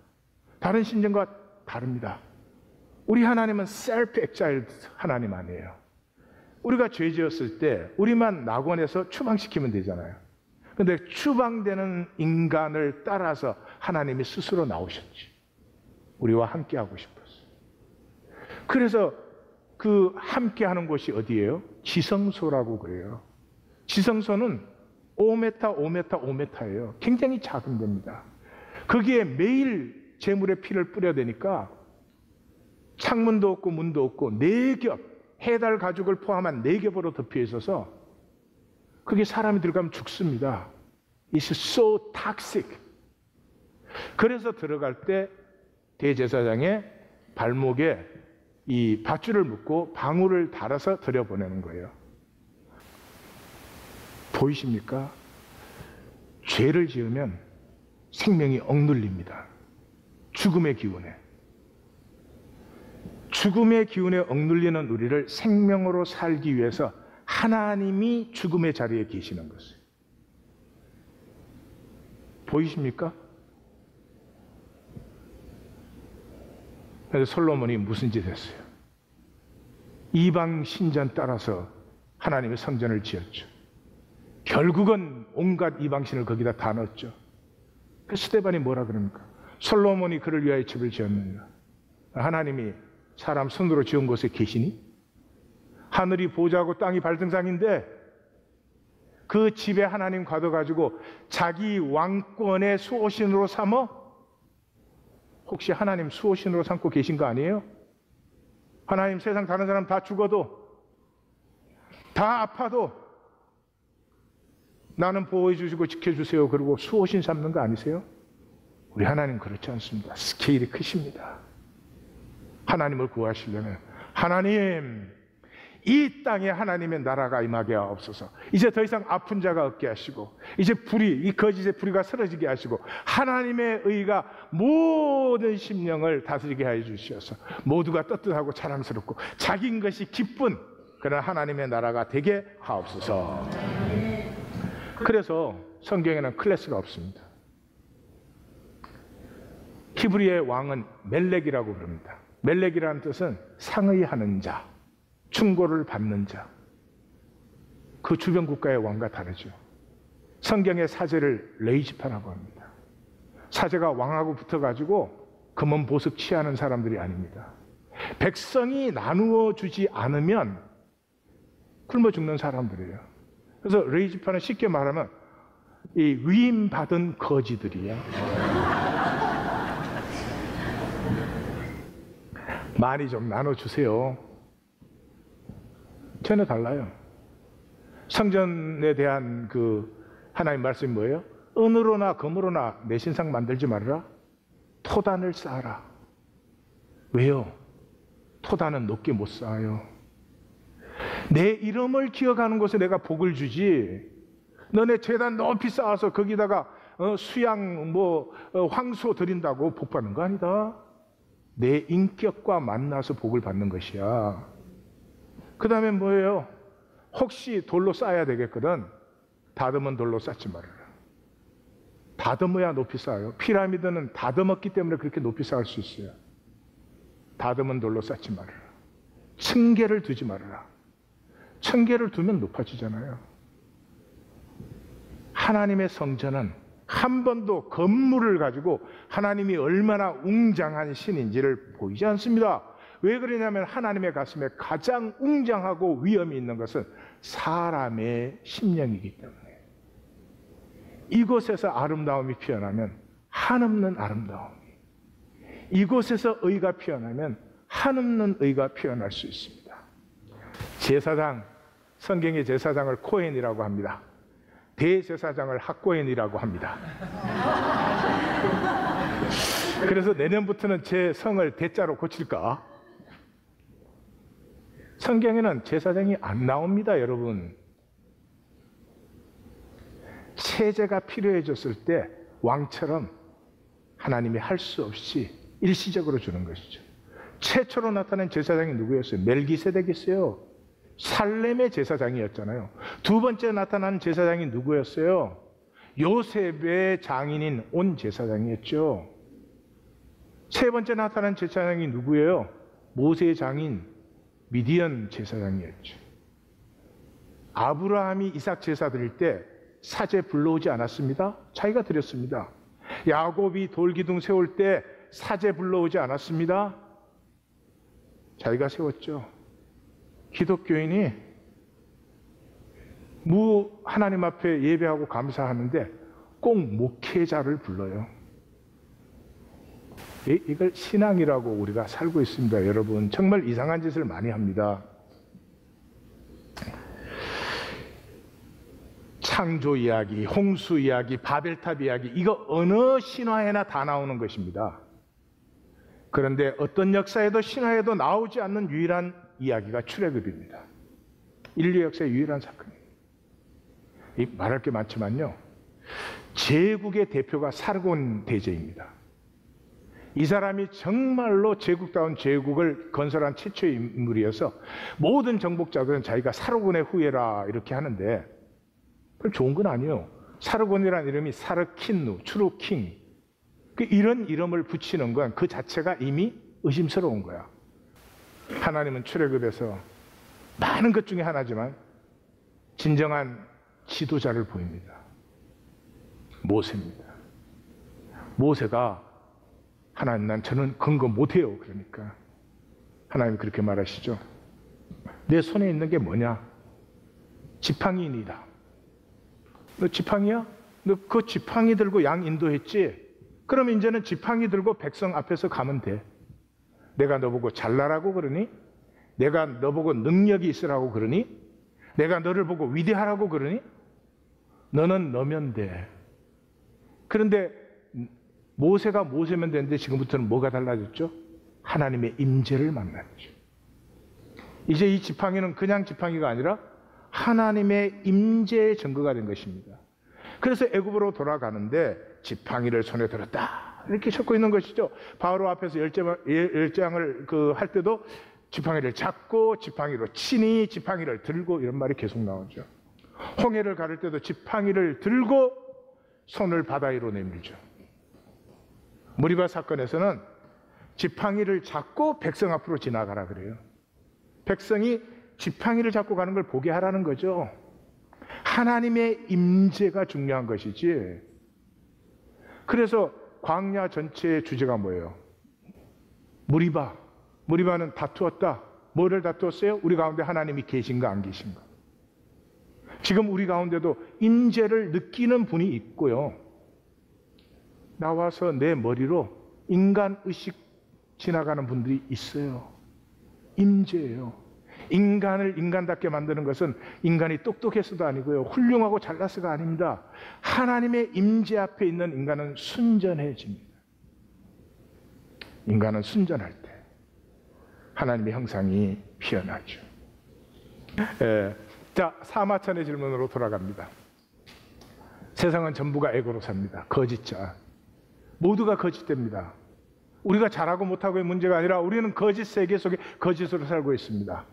다른 신전과 다릅니다. 우리 하나님은 셀프 엑자일드 하나님 아니에요. 우리가 죄 지었을 때 우리만 낙원에서 추방시키면 되잖아요. 그런데 추방되는 인간을 따라서 하나님이 스스로 나오셨지. 우리와 함께하고 싶었어요. 그래서 그 함께하는 곳이 어디예요? 지성소라고 그래요. 지성소는 5m예요. 굉장히 작은 겁니다. 거기에 매일 제물의 피를 뿌려야 되니까 창문도 없고 문도 없고 4겹, 해달 가죽을 포함한 4겹으로 덮여 있어서 그게 사람이 들어가면 죽습니다. It's so toxic. 그래서 들어갈 때 대제사장의 발목에 이 밧줄을 묶고 방울을 달아서 들여보내는 거예요. 보이십니까? 죄를 지으면 생명이 억눌립니다. 죽음의 기운에. 죽음의 기운에 억눌리는 우리를 생명으로 살기 위해서 하나님이 죽음의 자리에 계시는 것이에요. 보이십니까? 그래서 솔로몬이 무슨 짓 했어요? 이방 신전 따라서 하나님의 성전을 지었죠. 결국은 온갖 이방신을 거기다 다 넣었죠. 그 스데반이 뭐라 그럽니까? 솔로몬이 그를 위하여 집을 지었느냐? 하나님이 사람 손으로 지은 곳에 계시니? 하늘이 보좌고 땅이 발등상인데 그 집에 하나님 가둬가지고 자기 왕권의 수호신으로 삼어? 혹시 하나님 수호신으로 삼고 계신 거 아니에요? 하나님 세상 다른 사람 다 죽어도, 다 아파도 나는 보호해 주시고 지켜주세요 그러고 수호신 삼는 거 아니세요? 우리 하나님 그렇지 않습니다. 스케일이 크십니다. 하나님을 구하시려면 하나님, 이 땅에 하나님의 나라가 임하게 하옵소서. 이제 더 이상 아픈 자가 없게 하시고, 이제 이 거짓의 불의가 사라지게 하시고, 하나님의 의가 모든 심령을 다스리게 하여 주시어서 모두가 떳떳하고 자랑스럽고 자기인 것이 기쁜 그런 하나님의 나라가 되게 하옵소서. 그래서 성경에는 클래스가 없습니다. 히브리의 왕은 멜렉이라고 부릅니다. 멜렉이라는 뜻은 상의하는 자, 충고를 받는 자. 그 주변 국가의 왕과 다르죠. 성경의 사제를 레이지파라고 합니다. 사제가 왕하고 붙어가지고 금은 보석 취하는 사람들이 아닙니다. 백성이 나누어 주지 않으면 굶어 죽는 사람들이에요. 그래서 레이지파는 쉽게 말하면 이 위임받은 거지들이에요. 많이 좀 나눠주세요. 전혀 달라요. 성전에 대한 그 하나님 말씀이 뭐예요? 은으로나 금으로나 내 신상 만들지 말아라. 토단을 쌓아라. 왜요? 토단은 높게 못 쌓아요. 내 이름을 기억하는 곳에 내가 복을 주지. 너네 제단 높이 쌓아서 거기다가 수양 황소 드린다고 복 받는 거 아니다. 내 인격과 만나서 복을 받는 것이야. 그 다음에 뭐예요? 혹시 돌로 쌓아야 되겠거든. 다듬은 돌로 쌓지 말아라. 다듬어야 높이 쌓아요. 피라미드는 다듬었기 때문에 그렇게 높이 쌓을 수 있어요. 다듬은 돌로 쌓지 말아라. 층계를 두지 말아라. 층계를 두면 높아지잖아요. 하나님의 성전은 한 번도 건물을 가지고 하나님이 얼마나 웅장한 신인지를 보이지 않습니다. 왜 그러냐면 하나님의 가슴에 가장 웅장하고 위엄이 있는 것은 사람의 심령이기 때문에. 이곳에서 아름다움이 피어나면 한없는 아름다움이, 이곳에서 의가 피어나면 한없는 의가 피어날 수 있습니다. 제사장, 성경의 제사장을 코헨이라고 합니다. 대제사장을 학고헨이라고 합니다. 그래서 내년부터는 제 성을 대자로 고칠까? 성경에는 제사장이 안 나옵니다, 여러분. 체제가 필요해졌을 때 왕처럼 하나님이 할 수 없이 일시적으로 주는 것이죠. 최초로 나타난 제사장이 누구였어요? 멜기세덱이었어요. 살렘의 제사장이었잖아요. 두 번째 나타난 제사장이 누구였어요? 요셉의 장인인 온 제사장이었죠. 세 번째 나타난 제사장이 누구예요? 모세의 장인 미디안 제사장이었죠. 아브라함이 이삭 제사 드릴 때 사제 불러오지 않았습니다. 자기가 드렸습니다. 야곱이 돌기둥 세울 때 사제 불러오지 않았습니다. 자기가 세웠죠. 기독교인이 하나님 앞에 예배하고 감사하는데 꼭 목회자를 불러요. 이걸 신앙이라고 우리가 살고 있습니다. 여러분, 정말 이상한 짓을 많이 합니다. 창조 이야기, 홍수 이야기, 바벨탑 이야기, 이거 어느 신화에나 다 나오는 것입니다. 그런데 어떤 역사에도 신화에도 나오지 않는 유일한 이야기가 출애굽입니다. 인류 역사의 유일한 사건이에요. 말할 게 많지만요, 제국의 대표가 사르곤 대제입니다. 이 사람이 정말로 제국다운 제국을 건설한 최초의 인물이어서 모든 정복자들은 자기가 사르곤의 후예라 이렇게 하는데 별 좋은 건 아니에요. 사르곤이라는 이름이 사르킨누, 추루킹, 이런 이름을 붙이는 건 그 자체가 이미 의심스러운 거야. 하나님은 출애굽에서 많은 것 중에 하나지만 진정한 지도자를 보입니다. 모세입니다. 모세가 하나님, 저는 근거 못해요. 그러니까 하나님이 그렇게 말하시죠. 내 손에 있는 게 뭐냐? 지팡이니이다. 너 지팡이야? 너 그 지팡이 들고 양 인도했지? 그럼 이제는 지팡이 들고 백성 앞에서 가면 돼. 내가 너보고 잘나라고 그러니? 내가 너보고 능력이 있으라고 그러니? 내가 너를 보고 위대하라고 그러니? 너는 너면 돼. 그런데 모세가 모세면 되는데 지금부터는 뭐가 달라졌죠? 하나님의 임재를 만났죠. 이제 이 지팡이는 그냥 지팡이가 아니라 하나님의 임재의 증거가 된 것입니다. 그래서 애굽으로 돌아가는데 지팡이를 손에 들었다 이렇게 적고 있는 것이죠. 바로 앞에서 열장을 할 때도 지팡이를 잡고 지팡이로 치니 지팡이를 들고 이런 말이 계속 나오죠. 홍해를 가를 때도 지팡이를 들고 손을 바다 위로 내밀죠. 무리바 사건에서는 지팡이를 잡고 백성 앞으로 지나가라 그래요. 백성이 지팡이를 잡고 가는 걸 보게 하라는 거죠. 하나님의 임재가 중요한 것이지. 그래서 광야 전체의 주제가 뭐예요? 무리바는 다투었다. 뭐를 다투었어요? 우리 가운데 하나님이 계신가 안 계신가. 지금 우리 가운데도 임재를 느끼는 분이 있고요. 나와서 내 머리로 인간 의식 지나가는 분들이 있어요. 임재예요. 인간을 인간답게 만드는 것은 인간이 똑똑해서도 아니고요. 훌륭하고 잘나서가 아닙니다. 하나님의 임재 앞에 있는 인간은 순전해집니다. 인간은 순전할 때 하나님의 형상이 피어나죠. 자, 사마천의 질문으로 돌아갑니다. 세상은 전부가 에고로 삽니다. 거짓자. 모두가 거짓됩니다. 우리가 잘하고 못하고의 문제가 아니라 우리는 거짓 세계 속에 거짓으로 살고 있습니다.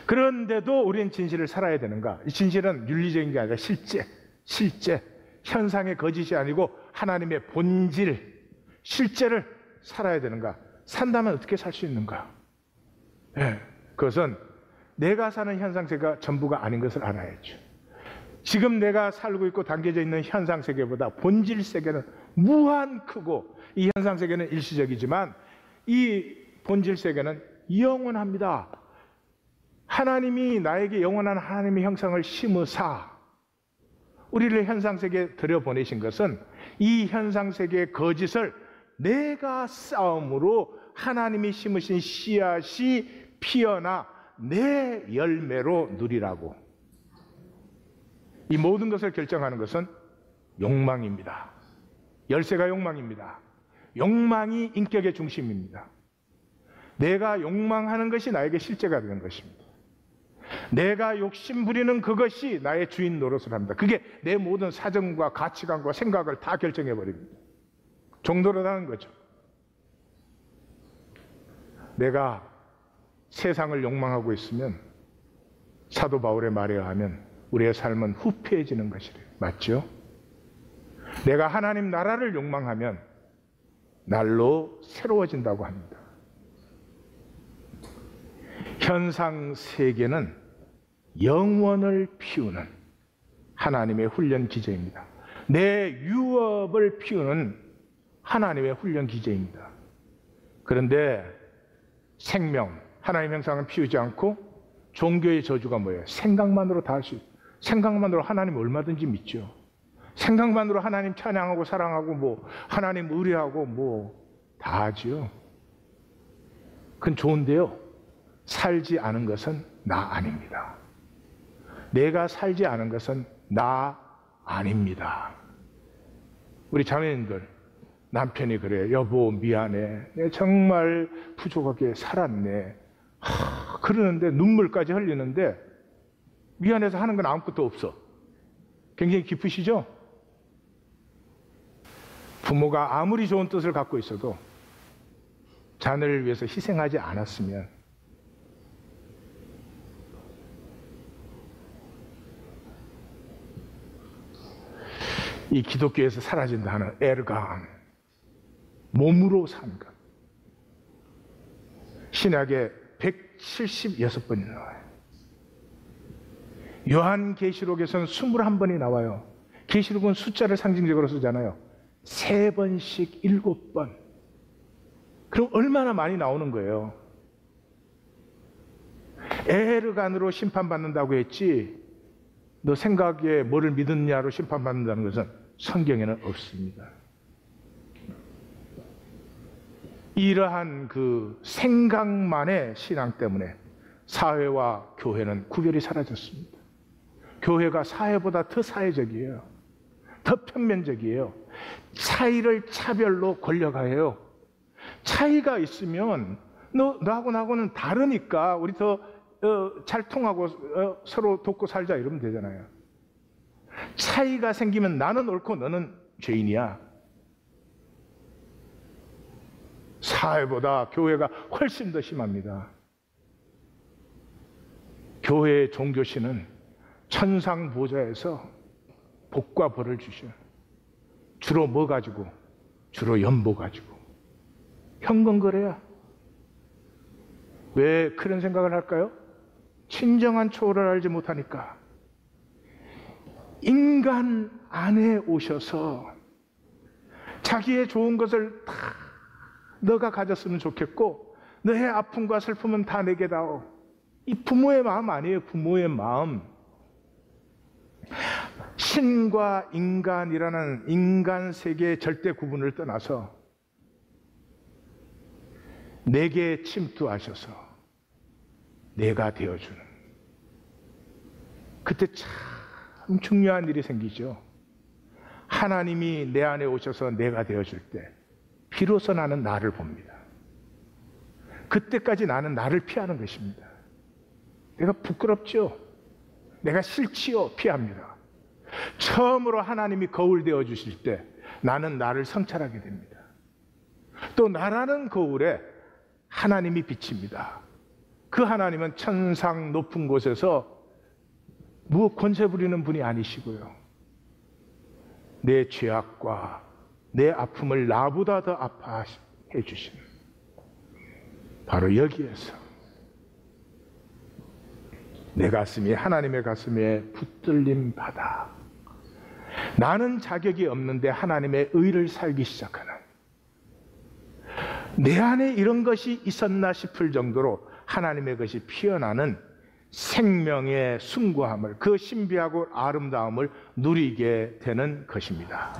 그런데도 우리는 진실을 살아야 되는가? 이 진실은 윤리적인 게 아니라 실제, 현상의 거짓이 아니고 하나님의 본질, 실제를 살아야 되는가? 산다면 어떻게 살 수 있는가? 그것은 내가 사는 현상세계가 전부가 아닌 것을 알아야죠. 지금 내가 살고 있고 담겨져 있는 현상세계보다 본질 세계는 무한 크고 이 현상세계는 일시적이지만 이 본질 세계는 영원합니다. 하나님이 나에게 영원한 하나님의 형상을 심으사 우리를 현상세계에 들여보내신 것은 이 현상세계의 거짓을 내가 싸움으로 하나님이 심으신 씨앗이 피어나 내 열매로 누리라고. 이 모든 것을 결정하는 것은 욕망입니다. 열쇠가 욕망입니다. 욕망이 인격의 중심입니다. 내가 욕망하는 것이 나에게 실제가 되는 것입니다. 내가 욕심 부리는 그것이 나의 주인 노릇을 합니다. 그게 내 모든 사정과 가치관과 생각을 다 결정해 버립니다. 종노릇하는 거죠. 내가 세상을 욕망하고 있으면 사도 바울의 말에 의하면 우리의 삶은 후패해지는 것이래요. 맞죠? 내가 하나님 나라를 욕망하면 날로 새로워진다고 합니다. 현상 세계는 영원을 피우는 하나님의 훈련 기제입니다. 내 유업을 피우는 하나님의 훈련 기제입니다. 그런데 생명, 하나님의 형상은 피우지 않고 종교의 저주가 뭐예요? 생각만으로 다 할 수 있어요. 생각만으로 하나님 얼마든지 믿죠. 생각만으로 하나님 찬양하고 사랑하고 하나님 의뢰하고 다 하죠. 그건 좋은데요. 살지 않은 것은 나 아닙니다. 내가 살지 않은 것은 나 아닙니다. 우리 자매님들, 남편이 그래. 여보 미안해. 내가 정말 부족하게 살았네. 그러는데 눈물까지 흘리는데 미안해서 하는 건 아무것도 없어. 굉장히 기쁘시죠? 부모가 아무리 좋은 뜻을 갖고 있어도 자녀를 위해서 희생하지 않았으면 이 기독교에서 사라진다는 에르감, 몸으로 산 것. 신약에 176번이 나와요. 요한계시록에서는 21번이 나와요. 계시록은 숫자를 상징적으로 쓰잖아요. 3번씩 7번. 그럼 얼마나 많이 나오는 거예요? 에르간으로 심판받는다고 했지, 너 생각에 뭐를 믿었냐로 심판받는다는 것은 성경에는 없습니다. 이러한 그 생각만의 신앙 때문에 사회와 교회는 구별이 사라졌습니다. 교회가 사회보다 더 사회적이에요. 더 편면적이에요. 차이를 차별로 권력화해요. 차이가 있으면 너하고 나하고는 다르니까 우리 더 잘 통하고 서로 돕고 살자 이러면 되잖아요. 차이가 생기면 나는 옳고 너는 죄인이야. 사회보다 교회가 훨씬 더 심합니다. 교회의 종교신은 천상 보좌에서 복과 벌을 주셔요. 주로 뭐 가지고? 주로 연보 가지고. 현금거래야. 왜 그런 생각을 할까요? 진정한 초월을 알지 못하니까. 인간 안에 오셔서 자기의 좋은 것을 다 너가 가졌으면 좋겠고 너의 아픔과 슬픔은 다 내게 다오. 이 부모의 마음 아니에요. 부모의 마음. 신과 인간이라는 인간 세계의 절대 구분을 떠나서 내게 침투하셔서 내가 되어주는, 그때 참 중요한 일이 생기죠. 하나님이 내 안에 오셔서 내가 되어줄 때 비로소 나는 나를 봅니다. 그때까지 나는 나를 피하는 것입니다. 내가 부끄럽죠? 내가 싫지요? 피합니다. 처음으로 하나님이 거울 되어 주실 때 나는 나를 성찰하게 됩니다. 또 나라는 거울에 하나님이 비칩니다. 그 하나님은 천상 높은 곳에서 무엇 권세 부리는 분이 아니시고요. 내 죄악과 내 아픔을 나보다 더 아파해 주시는, 바로 여기에서 내 가슴이 하나님의 가슴에 붙들림 받아 나는 자격이 없는데 하나님의 의를 살기 시작하는, 내 안에 이런 것이 있었나 싶을 정도로 하나님의 것이 피어나는 생명의 숭고함을, 그 신비하고 아름다움을 누리게 되는 것입니다.